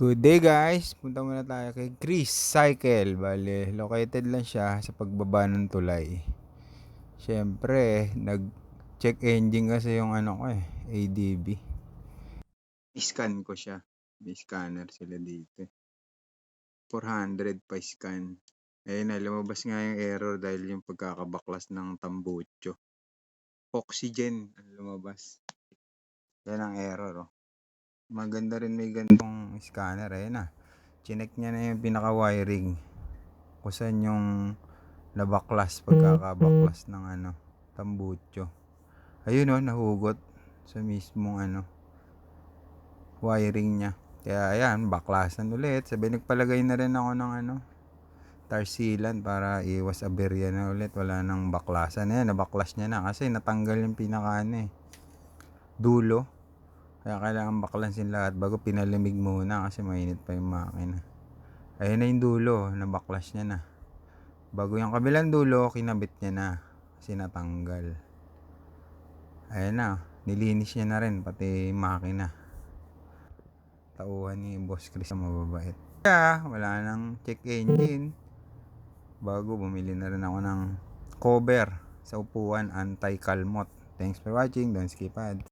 Good day guys! Punta muna tayo kay Chris Cycle. Bale, located lang siya sa pagbaba ng tulay. Siyempre, nag-check engine kasi yung ano ko ADB. I-scan ko siya. May scanner sila dito. 400 pa scan. Ayun na, lumabas nga yung error dahil yung pagkakabaklas ng tambucho. Oxygen ang lumabas. Yan ang error Maganda rin may ganitong scanner. Ayun na. Chinek niya na yung pinaka-wiring kung saan yung pagkakabaklas ng tambucho. Ayun nahugot sa mismong wiring niya. Kaya ayan, baklasan ulit. Sabi nagpalagay na rin ako ng tar sealant para iwas aberya na ulit. Wala nang baklasan. Ayan, nabaklas niya na kasi natanggal yung pinaka dulo. Kaya kailangan baklasin lahat bago pinalamig muna kasi mainit pa yung makina. Ayun na yung dulo, nabaklas niya na. Bago yung kabilang dulo, kinabit niya na kasi natanggal. Ayun na, nilinis niya na rin pati makina. Tauhan ni Boss Chris ang mababait. Kaya wala nang check engine. Bago bumili na rin ako ng cover sa upuan, anti-kalmot. Thanks for watching, don't skip ads.